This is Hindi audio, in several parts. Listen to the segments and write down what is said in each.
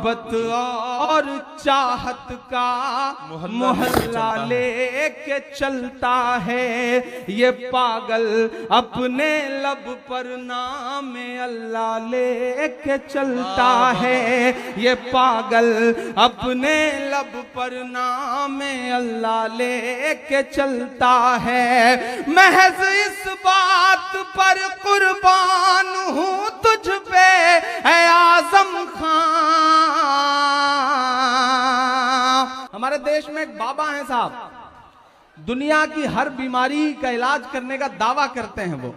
मोहब्बत और चाहत का मोहल्ला लेके चलता है। ये पागल अपने लब पर नाम अल्लाह लेके चलता है। ये पागल अपने लब पर नाम अल्लाह लेके चलता है। महज इस बात पर कुर्बान हूँ तुझ पे है आजम खां। हमारे देश में एक बाबा हैं साहब, दुनिया की हर बीमारी का इलाज करने का दावा करते हैं वो,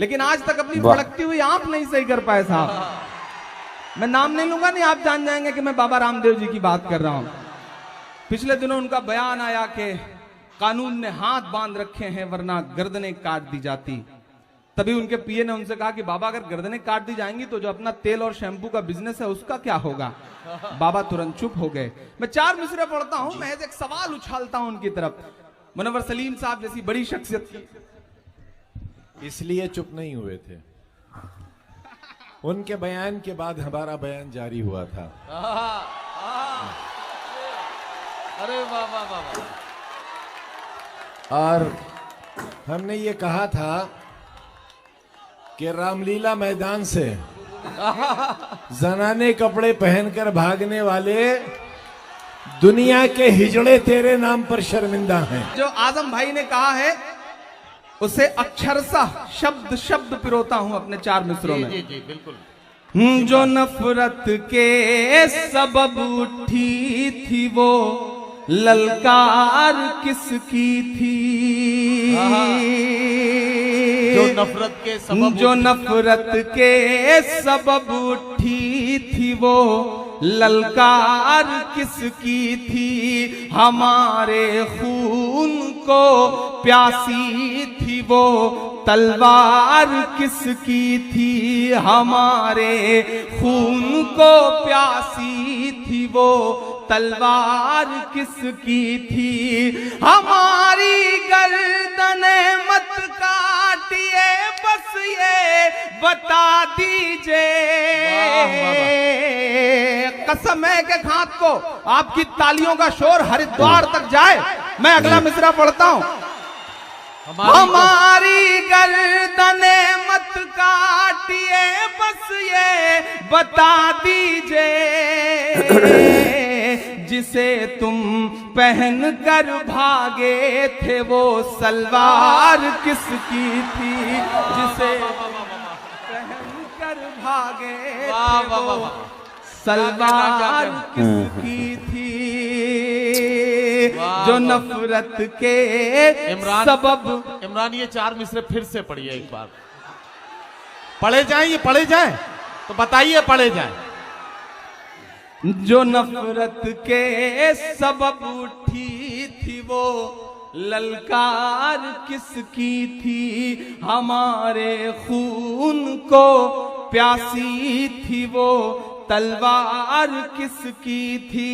लेकिन आज तक अपनी फड़कती हुई आंख नहीं सही कर पाए साहब। मैं नाम नहीं लूंगा, नहीं आप जान जाएंगे कि मैं बाबा रामदेव जी की बात कर रहा हूं। पिछले दिनों उनका बयान आया कि कानून ने हाथ बांध रखे हैं वरना गर्दनें काट दी जाती। तभी उनके पीए ने उनसे कहा कि बाबा अगर गर्दनें काट दी जाएंगी तो जो अपना तेल और शैम्पू का बिजनेस है उसका क्या होगा। बाबा तुरंत चुप हो गए। मैं 4 मिसरे पढ़ता हूं, महज एक सवाल उछालता हूं उनकी तरफ। मुनव्वर सलीम साहब जैसी बड़ी शख्सियत इसलिए चुप नहीं हुए थे, उनके बयान के बाद हमारा बयान जारी हुआ था। अरे वाह वाह वाह। और हमने ये कहा था कि रामलीला मैदान से जनाने कपड़े पहनकर भागने वाले दुनिया के हिजड़े तेरे नाम पर शर्मिंदा हैं। जो आजम भाई ने कहा है उसे अक्षरशः शब्द शब्द पिरोता हूं अपने 4 मिसरों में। जी जी बिल्कुल। जो नफरत के सबब उठी थी वो ललकार किसकी थी। जो नफरत के सबब उठी थी वो ललकार किसकी थी। हमारे खून को प्यासी थी वो तलवार किसकी थी। हमारे खून को प्यासी थी वो तलवार किसकी थी। हमारी गर्दने मत काटिए बस ये बता दीजिए। कसम है कि खात को आपकी तालियों का शोर हरिद्वार तक जाए। मैं अगला मिसरा पढ़ता हूं। हमारी गर्दने मत काटिए बस ये बता दीजिए। जिसे तुम पहन कर भागे थे वो सलवार किसकी थी। जिसे पहन कर भागे थे वो सलवार किसकी थी। जो नफरत के सबब। इमरान ये 4 मिसरे फिर से पढ़िए एक बार। पढ़े जाएं, ये पढ़े जाएं तो बताइए पढ़े जाएं। जो नफरत के सबब उठी थी वो ललकार किसकी थी। हमारे खून को प्यासी थी वो तलवार किसकी थी।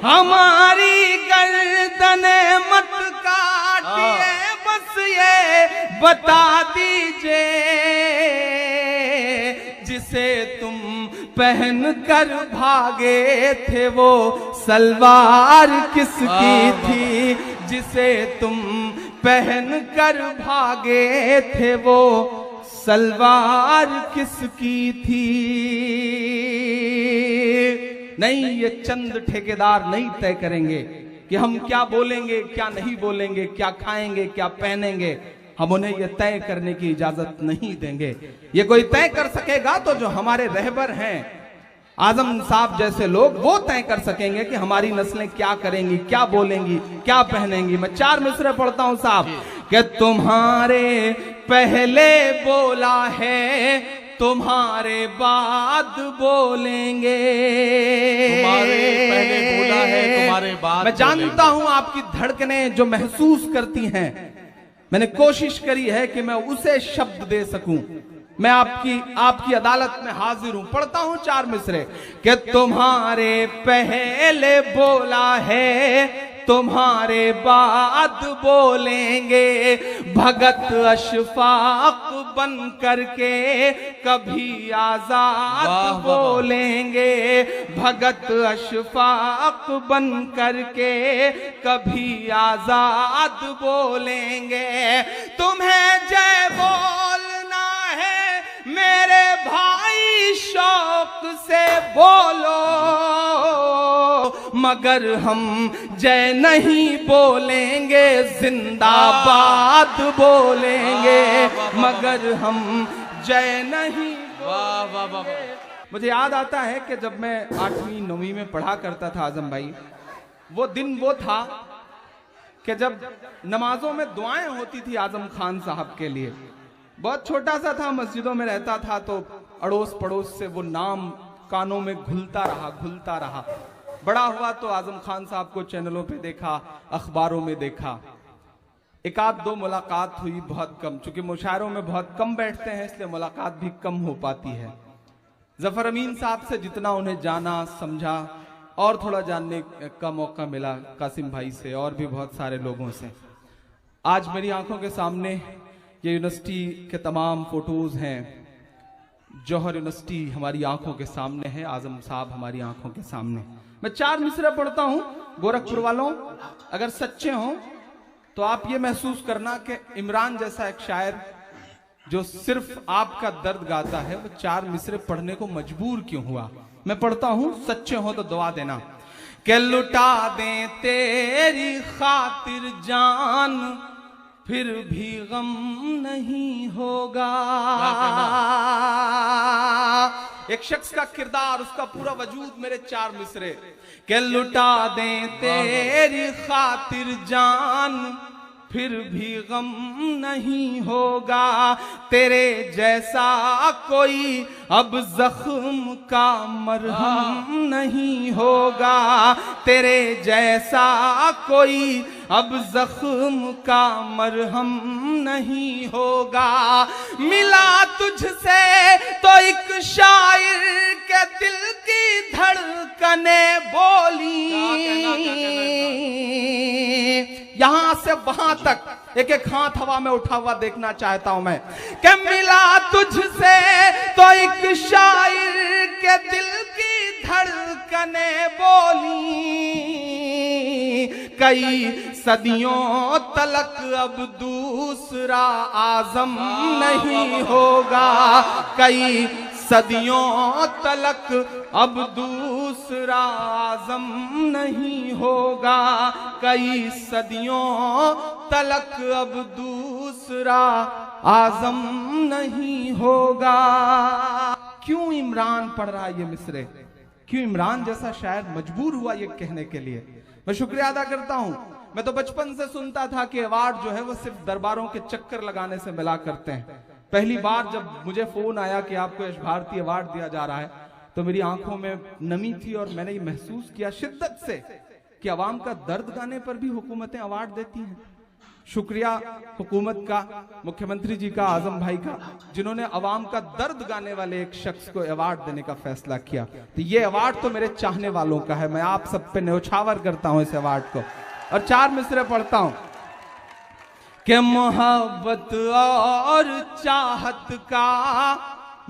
हमारी गर्दने मत काटिए बस ये बता दीजिए। जिसे तुम पहन कर भागे थे वो सलवार किसकी थी। जिसे तुम पहन कर भागे थे वो सलवार किसकी थी। नहीं, ये चंद ठेकेदार नहीं तय करेंगे कि हम क्या बोलेंगे क्या नहीं बोलेंगे, क्या खाएंगे क्या पहनेंगे। हम उन्हें यह तय करने की इजाजत नहीं देंगे। ये कोई तय कर सकेगा तो जो हमारे रहबर हैं आजम साहब जैसे लोग, वो तय कर सकेंगे कि हमारी नस्लें क्या करेंगी, क्या बोलेंगी, क्या पहनेंगी। मैं 4 मिसरे पढ़ता हूं साहब कि तुम्हारे पहले बोला है तुम्हारे बाद बोलेंगे। तुम्हारे पहले बोला है तुम्हारे बाद। मैं जानता हूं आपकी धड़कनें जो महसूस करती हैं। मैंने कोशिश करी है कि मैं उसे शब्द दे सकूं। मैं आपकी अदालत में हाजिर हूं। पढ़ता हूं 4 मिसरे कि तुम्हारे पहले बोला है तुम्हारे बाद बोलेंगे भगत अशफाक बन करके कभी आजाद बोलेंगे भगत अशफाक बन करके कभी आजाद बोलेंगे तुम्हें जय बोलना है मेरे भाई शौक से बोलो मगर हम जय नहीं बोलेंगे जिंदाबाद बोलेंगे मगर हम जय नहीं बोलेंगे। मुझे याद आता है कि जब मैं 8वीं 9वीं में पढ़ा करता था आजम भाई वो दिन वो था कि जब नमाजों में दुआएं होती थी आजम खान साहब के लिए। बहुत छोटा सा था मस्जिदों में रहता था तो अड़ोस पड़ोस से वो नाम कानों में घुलता रहा। बड़ा हुआ तो आजम खान साहब को चैनलों पे देखा अखबारों में देखा एक आध दो मुलाकात हुई बहुत कम चूंकि मुशायरों में बहुत कम बैठते हैं इसलिए मुलाकात भी कम हो पाती है। जफर अमीन साहब से जितना उन्हें जाना समझा और थोड़ा जानने का मौका मिला कासिम भाई से और भी बहुत सारे लोगों से। आज मेरी आंखों के सामने ये यूनिवर्सिटी के तमाम फोटोज हैं। जौहर यूनिवर्सिटी हमारी आंखों के सामने है आजम साहब हमारी आंखों के सामने। मैं 4 मिसरे पढ़ता हूं गोरखपुर वालों अगर सच्चे हों तो आप ये महसूस करना कि इमरान जैसा एक शायर जो सिर्फ आपका दर्द गाता है वो 4 मिसरे पढ़ने को मजबूर क्यों हुआ। मैं पढ़ता हूं सच्चे हो तो दुआ देना कि लुटा दें तेरी खातिर जान फिर भी गम नहीं होगा। एक शख्स का किरदार उसका पूरा वजूद मेरे 4 मिसरे के लुटा दें तेरी खातिर जान फिर भी गम नहीं होगा। तेरे जैसा कोई अब जख्म का मरहम नहीं होगा। तेरे जैसा कोई अब जख्म का मरहम नहीं होगा। मिला तुझसे तो एक शायर के दिल की धड़कने बोली यहां से वहां तक एक एक हाथ हवा में उठा हुआ देखना चाहता हूं मैं कि मिला तुझसे तो एक शायर के दिल की धड़कने बोली कई सदियों तलक अब दूसरा आजम नहीं होगा। कई सदियों तलक अब दूसरा आजम नहीं होगा। कई सदियों तलक अब दूसरा आजम नहीं होगा। क्यों इमरान पढ़ रहा है ये मिसरे क्यों इमरान जैसा शायर मजबूर हुआ ये कहने के लिए। मैं शुक्रिया अदा करता हूं। मैं तो बचपन से सुनता था कि अवार्ड जो है वो सिर्फ दरबारों के चक्कर लगाने से मिला करते हैं। पहली बार जब मुझे फोन आया कि आपको यश भारती अवार्ड दिया जा रहा है तो मेरी आंखों में नमी थी और मैंने ये महसूस किया शिद्दत से कि अवाम का दर्द गाने पर भी हुकूमतें अवार्ड देती हैं। शुक्रिया हुकूमत का, मुख्यमंत्री जी का, आजम भाई का, जिन्होंने अवाम का दर्द गाने वाले एक शख्स को अवार्ड देने का फैसला किया। तो ये अवार्ड तो मेरे चाहने वालों का है। मैं आप सब पे न्यौछावर करता हूं इस अवार्ड को और 4 मिसरे पढ़ता हूं कि मोहब्बत और चाहत का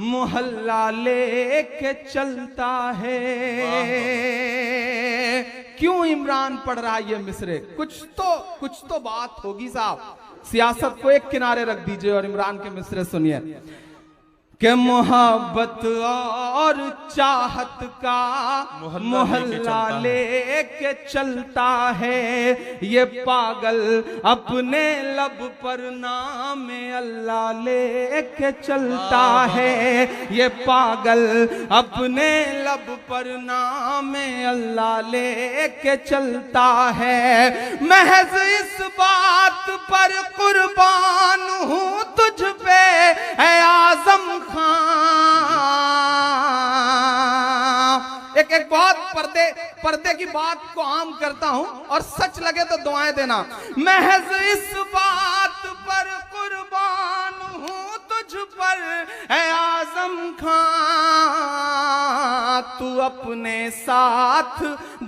मोहल्ला लेके चलता है। क्यों इमरान पढ़ रहा है ये मिसरे कुछ तो बात होगी साहब। सियासत को एक किनारे रख दीजिए और इमरान के मिसरे सुनिए कि मोहब्बत और चाहत का मोहल्ला लेके चलता है। ये पागल अपने लब पर नाम अल्लाह लेके चलता है। ये पागल अपने लब पर नाम अल्लाह लेके चलता है। महज इस बात पर कुर्बान हूँ तुझ पे है आजम एक बहुत पर्दे की बात को आम करता हूं और सच लगे तो दुआएं देना। महज इस बात पर कुर्बान हूं तुझ पर है आजम खां, तू अपने साथ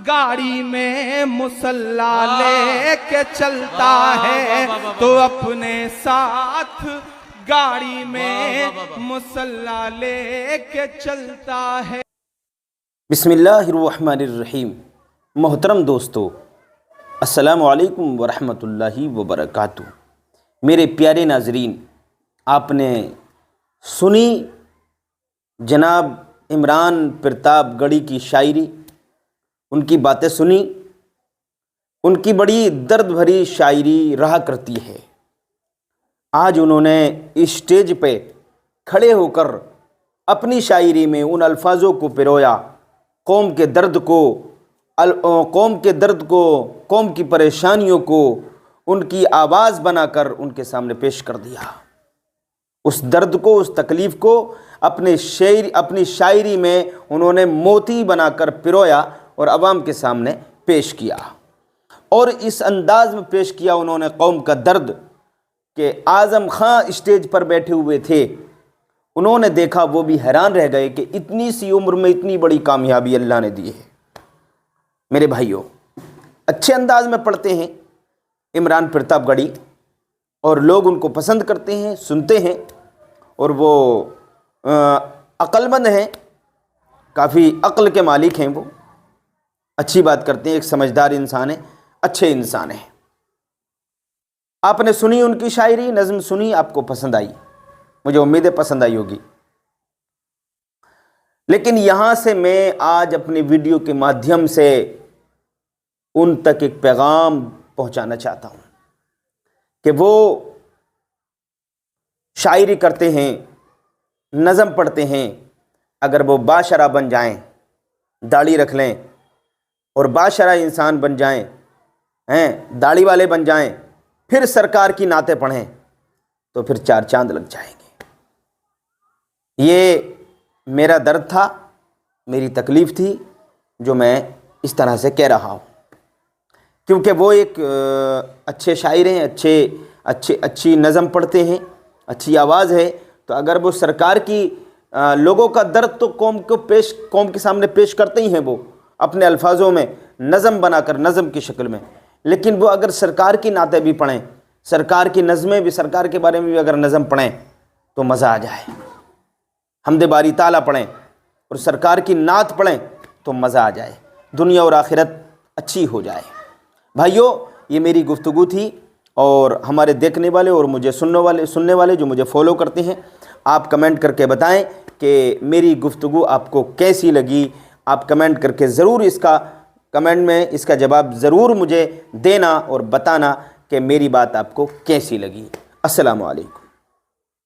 गाड़ी में मुसल्ला लेके चलता है, तो अपने साथ गाड़ी में मुसल्ला लेके चलता है। बिस्मिल्लाहिर्रहमानिर्रहीम। मोहतरम दोस्तों, अस्सलामु अलैकुम वरहमतुल्लाहि वबरकातुहू। मेरे प्यारे नाजरीन, आपने सुनी जनाब इमरान प्रतापगढ़ी की शायरी, उनकी बातें सुनी। उनकी बड़ी दर्द भरी शायरी रहा करती है। आज उन्होंने इस स्टेज पे खड़े होकर अपनी शायरी में उन अल्फाजों को पिरोया, कौम के दर्द को, कौम की परेशानियों को उनकी आवाज़ बनाकर उनके सामने पेश कर दिया। उस दर्द को, उस तकलीफ़ को अपनी शायरी में उन्होंने मोती बनाकर पिरोया और आवाम के सामने पेश किया। और इस अंदाज में पेश किया उन्होंने कौम का दर्द कि आज़म खां स्टेज पर बैठे हुए थे। उन्होंने देखा, वो भी हैरान रह गए कि इतनी सी उम्र में इतनी बड़ी कामयाबी अल्लाह ने दी है। मेरे भाइयों, अच्छे अंदाज में पढ़ते हैं इमरान प्रतापगढ़ी और लोग उनको पसंद करते हैं, सुनते हैं, और वो अक्लमंद हैं, काफ़ी अक्ल के मालिक हैं। वो अच्छी बात करते हैं, एक समझदार इंसान है, अच्छे इंसान हैं। आपने सुनी उनकी शायरी, नज़्म सुनी, आपको पसंद आई, मुझे उम्मीद है पसंद आई होगी। लेकिन यहाँ से मैं आज अपनी वीडियो के माध्यम से उन तक एक पैगाम पहुँचाना चाहता हूँ कि वो शायरी करते हैं, नज़म पढ़ते हैं, अगर वो बाशरा बन जाएं, दाढ़ी रख लें और बाशरा इंसान बन जाएं, दाढ़ी वाले बन जाएं, फिर सरकार की नातें पढ़ें, तो फिर 4 चांद लग जाएंगे। ये मेरा दर्द था, मेरी तकलीफ़ थी, जो मैं इस तरह से कह रहा हूँ, क्योंकि वो एक अच्छे शायर हैं, अच्छी नज़म पढ़ते हैं, अच्छी आवाज़ है। तो अगर वो सरकार की लोगों का दर्द तो कौम के सामने पेश करते ही हैं, वो अपने अल्फाजों में नज़म बनाकर, नज़म की शक्ल में। लेकिन वो अगर सरकार की नातें भी पढ़ें, सरकार की नज़में भी, सरकार के बारे में भी अगर नज़म पढ़ें तो मज़ा आ जाए। हमदे बारी ताला पढ़ें और सरकार की नात पढ़ें तो मज़ा आ जाए, दुनिया और आखिरत अच्छी हो जाए। भाइयों, ये मेरी गुफ्तगू थी, और हमारे देखने वाले और मुझे सुनने वाले जो मुझे फॉलो करते हैं, आप कमेंट करके बताएं कि मेरी गुफ्तगू आपको कैसी लगी। आप कमेंट करके ज़रूर कमेंट में इसका जवाब ज़रूर मुझे देना और बताना कि मेरी बात आपको कैसी लगी। अस्सलामु अलैकुम।